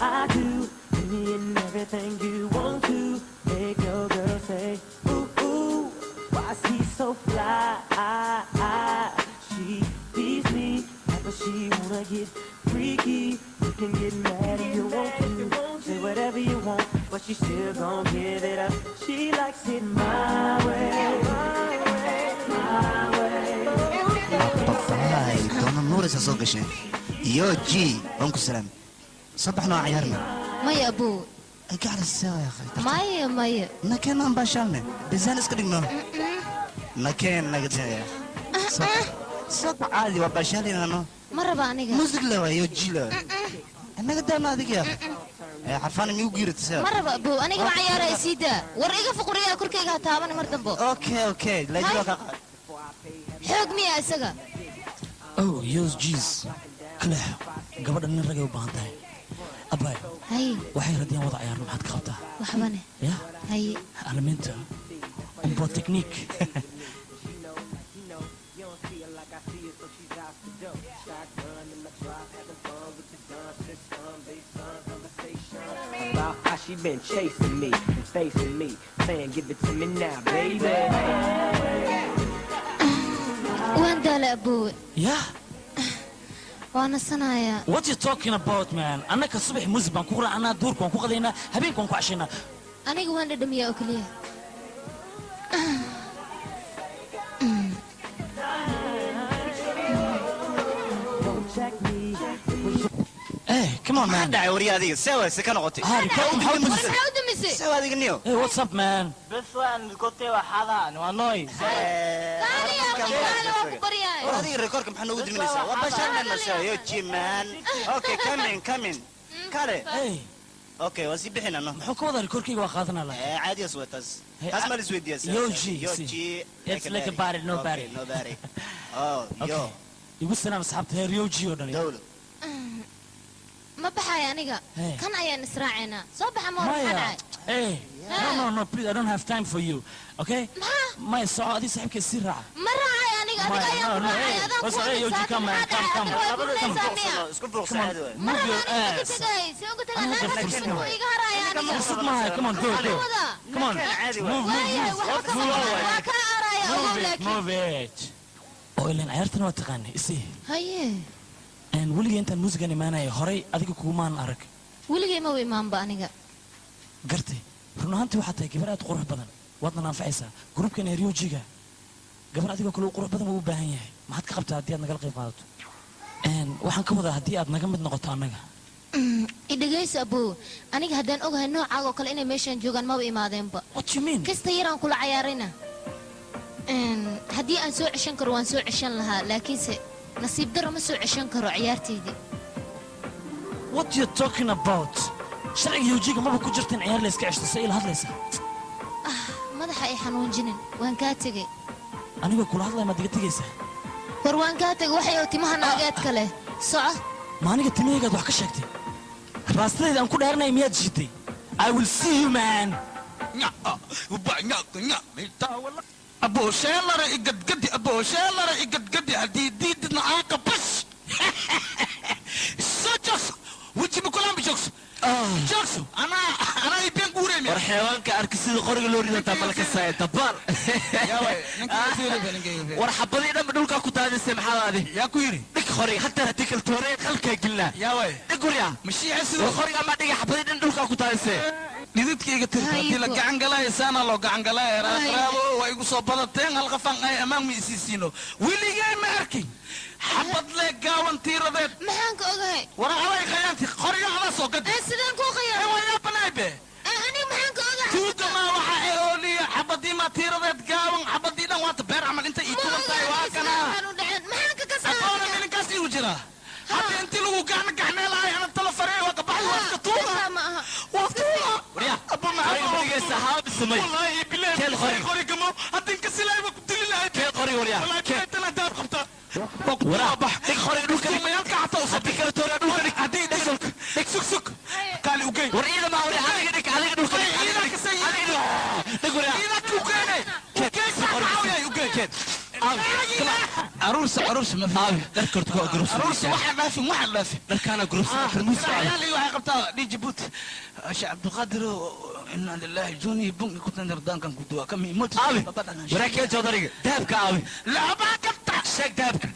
I do any and everything you want to make your girl say, ooh, ooh, why is he so fly? She please me, but she wanna get freaky. You can get mad if you want to, say whatever you want, but she still gon' give it up. She likes it my way, my way. طفاي دونا النور ساسو قشن يو جي أنكو سلام صبحنا عيارنا ماي أبو قاعد الساعة يا أخي ماي نكين أنا باشلنا بزان اسكرينا نكين نقدر صبح عادي وباشلنا أنا مرة بانيجا موسيقى لا يو جي لا أنا قدر ناديك يا أخي حرفان ميو جيرت سا مرة أبو أنا كمان عيارة سيدا ورقة فقرية كركة هتابعني مرة دنبو أوكي لا جلوك حق مية أسقى أو يوز جيز كله قبل أن نرجع وبانتاي أباي هاي waxay radiyaan wada ciyaarno maxaad ka qabtaa waxbane ya hay alaminta umbo technique About how she been chasing me and facing me, saying give it to me now, baby. وين دال أبو ya وأنا صنايا what you talking about man annaka subax muusig baan ku quraacnaa duurka waan ku qadaynaa habeenka waan ku cashaynaa أنا وين دمية أكلية come on man دعي وري هذه سوى سكان غوتي هاري كم حاول مرة حاود مسي سوى هذه النيو hey what's up man بس وين كنت وحدا ونوي ثاني يا أخي أنا وكبرياء هذه الريكورد كم حنود من النساء وباشلنا نساء يو جي مان أوكي كمين كاري hey اوكي وسيبحنا انه muxuu ka wadaa rikoorkayga waa qaadanaa la عادي اسود تاس ما الاسود يا يوجي it's like a body no body no body يو igu salaam asxaabta heer yoji oo dhan دولة ما بحاي أنا كان أيان إسراعنا صباح ما Maya hey no please I don't have time for you okay Maya soo adi saaxiibka si raaca مرة أنا أيان hey yoji come man come اسكو بروك ساعد move your ass اسد معايا come on go come on move it oo ilan ciyaartana waa taqaanay isii هاي weligay intaan muusigan imaanaya horay adiga kugumaan arag weligay ma imaan ba aniga gartay run ahaantii waxaad tahay gabar aad qurux badan waadna anfacaysaa gruubkan heryojiga gabar adigoo kale qurux badan wuu u baahan yahay maxaad ka qabtaa haddii aad nagala qayb qaadato waxaan ka wadaa haddii aad naga mid noqoto annaga idhagaysa abow aniga haddaan ogahay noocaaga oo kale inay meeshaan joogaan maba imaadeenba what you mean kasta yaraan kula cayaarayna haddii aan soo ceshan karo waan soo ceshan lahaa laakiinse nasiib daro ma soo ceshan karo ciyaartaydii what you talking about sharciga yojiga maba ku jirta in ciyaar la iska ceshto say ila hadlaysaa madaxa ay xanuunjinin waan kaa tegey anigoo kula hadlaya maad iga tegaysaa war waan kaa tegey waxay oo timaha naageedka leh soco ma aniga timahaygaad wax ka sheegtay raastadayda aan ku dhaaranaya miyaad jiitay I will see you man أبو شيلر يقدقدي أبو شيلر يقدقدي هديدنا عاقة بس سجس وجه بكلام بجوكس جوكس أنا يبين قوري war xeewaanka arki sida qoriga loo rido tabalka saay tabar war xabadii dhanba dhulka ku taadisay maxaad يا كويري dhig qoriga hatta hadii kal toorey qalka gilna يا وي dhig qoriga مشي عسل qoriga ma dhiga xabadii dhan dhulka ku taadisay nididkayga tirtay la gacan galay saana loo gacan galay raabo way igu soo badateen hal qafan ay amaan mi isiisino wiligay ma arkin xabad le gaawan tiiradeed maxaan ka ogahay wara alay qayaanti qoriga ala soo gad sidaan ku qayaa waya banaybe aniga maxaan ka ogahay tuuga ma waxa ay ooliya xabadii ma tiiradeed gaawan xabadii dhan waata beer amal inta ii tuurtay waa kana maxaan ka kasay aqoona minkaas ii jira hadda intii lagu gacan gaxmeelahay ana tala faray waa ka baxay waa ka tuuga waa tuuga wariya abu maxamed qoriga saxaab samay wallahi billahi keel qoriga mo hadda inka silayba ku dili lahay keel qori wariya wallahi keel tana daab qabta wara dhig qoriga dhulka ma yalka xataa usoo hadii kala toora dhulka dhig hadii dhig suk kaali u geey war iyada ma wari adiga dhulka iyada ka say dhig wariya iyada ku geey u geey qoriga u geey عروس ما ابي ذكرت جروب روس واحد لافي دركانا جروب فرموس عيالي واحد قبطها دي جيبوتي اش عبد القادر انا لله جوني بن كنت نردان كان كنت كم يموت ابي وركي جودري دهبك ابي لا ما قبطه شيك دهبك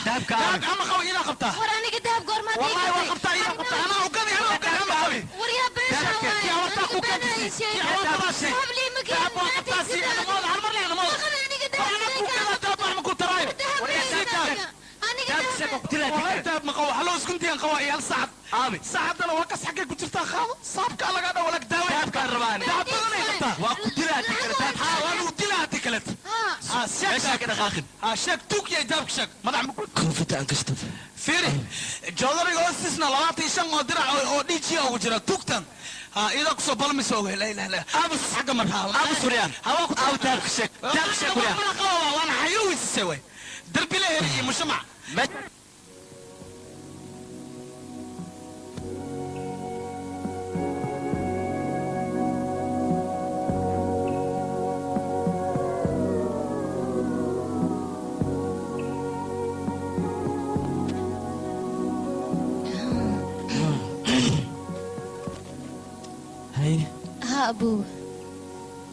دهبك اما خوي الى قبطه war aniga dahab goor ma والله وقبطه الى قبطه انا وقبي ابي war ya beesha يا وطاك وكبسي يا وطاك dahab li ma يا ابو قبطاسي انا مول عمر لي انا مول aniga انا كنت دابا ما كنت رايح aniga والله داب مقوى حلوس كنت ينقوى يا سعد ابي سعد لو وقص حقك كنت تفتح خاض صابك على قاعده ولك داوي دهبك الرباني داب انا قبطه وقلت لها تكلت وانا قلت لها تكلت ايش كده خاخد شك توك يا دابك شك ما دعم كوفيت انكشتف فيري جودري اوسسنا لواتي شن او درع او دي جي او جرا توكتن اذا كسو بالمي سو لا لا لا ابس حق مرها ابو سوريان او دهبك شك وريان وانا حيوي السوي دربي له مجتمع هاي ha abu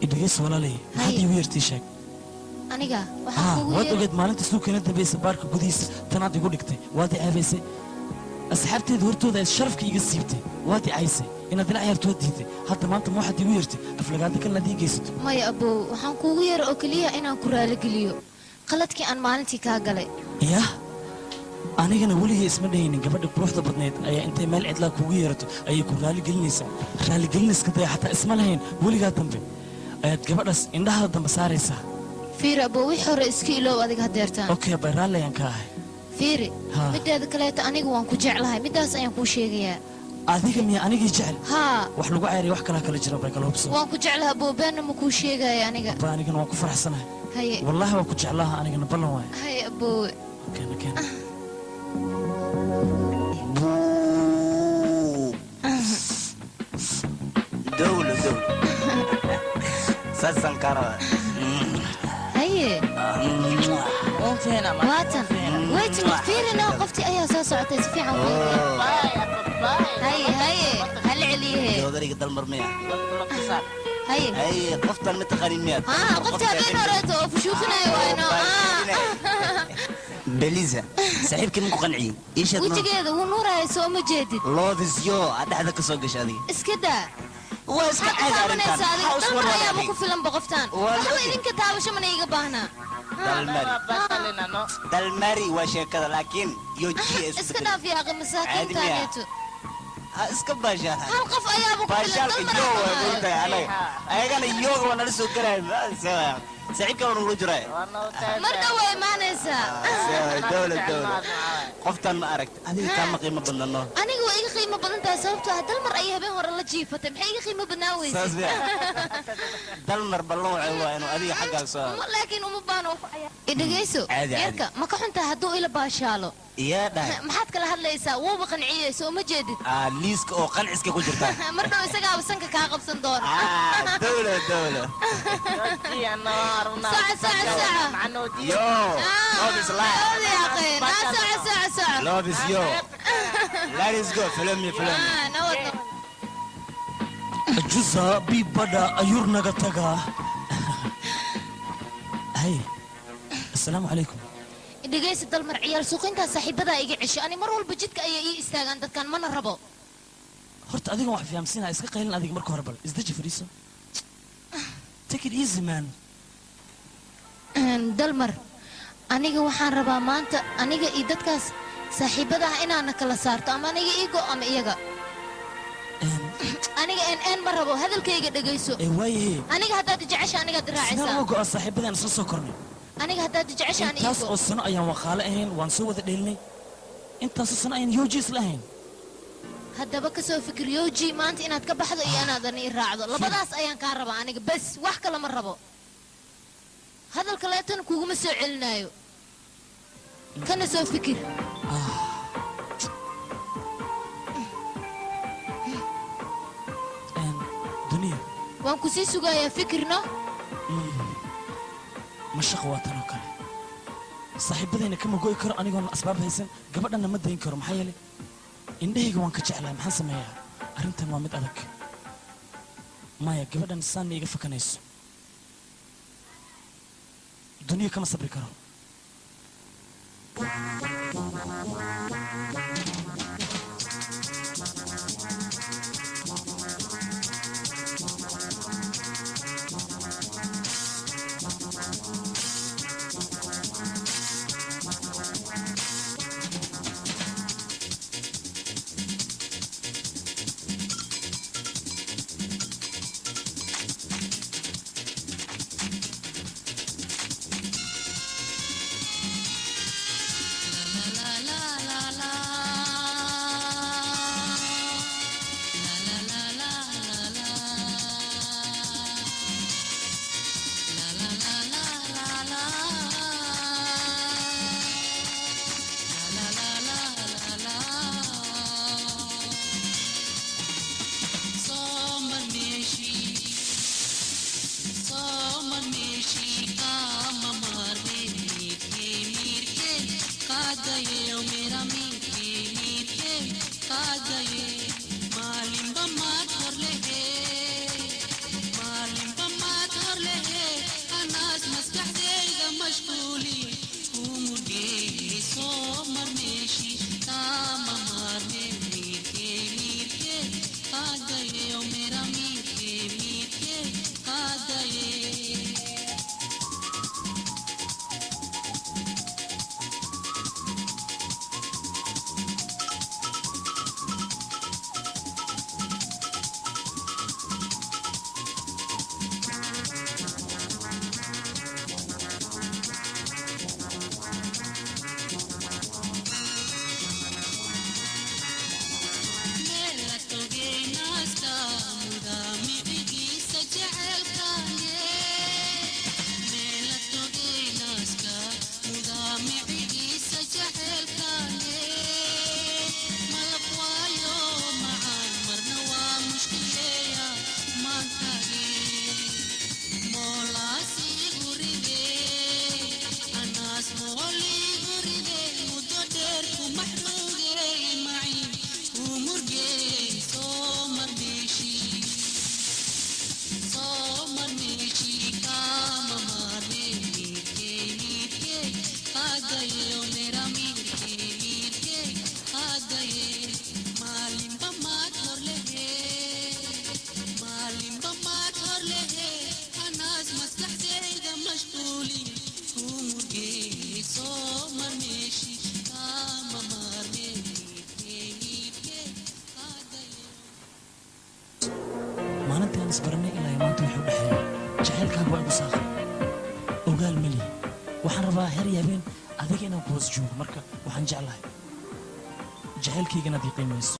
idhigeys walaalay maxaad iigu yartii sheeg aniga waxaan ها kugu waad yeeray ogeed maalinta suukeena dambaysa baarka gudihiisa tanaad igu dhigtay waad i ceebaysay asxaabteeda hortooda aad sharafka iga siibtay waad i caysay inaad ila ciyaartoo diiday hadda maanta ma waxaad iigu yartay aflagaada kalena ad ii geysato maya abow waxaan kuugu yeeray oo keliya inaan ku raaligeliyo qaladkii aan maalintii kaa galay yah anigana weligay isma dhahaynin gabadha quruxda badnayd ayaa intay meel cidlaa kuugu yeerato ayay ku raaligelinaysaa raaligeliniska daya xataa isma lahayn weligaa dambe ayaad gabadhaas indhahaada dambe saaraysaa fiiri abow wix hore iska iloow adiga hadeertaan okay bay raalli ayaan ka ahay fiiri Ha. mideeda kaleeto aniga waan ku jeclahay midaas ayaan kuu sheegayaa adiga miya anigii jecel haa wax lagu cayriya wax kalaa kala jira bay kala hubso waan ku jeclaha abow beenna ma kuu sheegaya aniga ba anigana waan ku faraxsanahay haye wallaahi waan ku jeclaaha anigana ballan waay haye abow keena keena دولة ساسنكارا haye waatan waytin fiirina qoftii ayaa soo socotay si fiican haye haye hal celiye جودري قدر مرمية haye اي قفتا متقني ميات ها qoftii habeen horeeto oo fushuufinaya wayno بليزا صاحبك من قنعي ايش wejigeeda wuu nuuraya soo ma jeedid لوفيز يو عاد حدا كسوقش هذه iska daa واسك maxaad عاد taabanaysa ارنتان adiga هاوس dalmar ayaaba ku ولا filanba qoftaan Waa waxba lagi. idinka taabasho mana iga baahnaa دلماري واشي كذا لكن يو جي iska dhaaf yaaqi masaakiintaaneeto اسك باشا hal qof ayaaba ku filan باشا dalmar يو ayaaba قلت انا انا يو وانا لسه كراي صاحبك وانا رجراي mar dhow way imaanaysaa دولة قفتا ما اركت هذه كان قيمة بنانو aniga waa iga qiimo badan tahay sababtoo ah dalmar ayay habeen hore la jiifatay maxay iga qiimo badnaan weysay ساس بيا دلمر بلون عيوا انه هذه حقها سوا laakiin uma baano ku cayaar idhagayso Caadi, caadi. yarka ma ka xuntaa hadduu ila baashaalo يا ده maxaad kala hadlaysaa wuuba qanciyey soo ma jeedid ليسك او قنعسك كو جرتا mar dhow isagaaba sanka kaa qabsan doona دولة saca saca saca يو لوفيس لا saca saca saca لوفيس يو ليتس جو فيلمي nawad juza bibadha ayuur naga tagaa hay assalaamu calaykum dhegaysi dalmar ciyaal suuqintaa saaxiibadaa iga cesho ani mar walba jidka ayay ii istaagaan dadkan mana rabo horta adigan wax fahamsiinaya iska qaylin adiga marka hore bal isdaji fadhiiso take it easy man dalmar aniga waxaan rabaa maanta aniga iyo dadkaas saaxiibada ah inaana kala saarto ama aniga iigo ama iyaga aniga n ma rabo hadalkayga dhegayso waayahe aniga haddaad jecesha anigaad sidaan raacaysaa uga go'a saaxiibadaan isla soo kornay aniga haddaad jecesha ani intaas iigo oo sano ayaan waqaale ahayn waan soo wada dheelinay intaasoo sano ayaan yooji isla ahayn haddaba ka soo fikir yooji maanta inaad ka baxdo iyo inaadan ii raacdo labadaas ayaan kaa rabaa aniga bes wax kale ma rabo hadal kaleetan kuguma soo celinaayo kana soo fikir duniya waan ku sii sugayaa fikirno mashaq waa tanoo kale saaxiibadayna kama goy karo anigoon asbaab haysan gabadhanna ma dayn karo maxaa yeelay indhahayga waan ka jeclahay maxaan sameeyaa arrintan waa mid adag maya gabadhan saanna iga fakanayso duniya kama sabri karo maalintaan isbaranay ilaa maanta wuxuu dhexeeyay jacaylkaaga waa igu saaqay ogaal mali waxaan rabaa her iyo habeen adiga inaan ku hoos joogo marka waxaan jeclahay jacaylkayga inaad ii qiimayso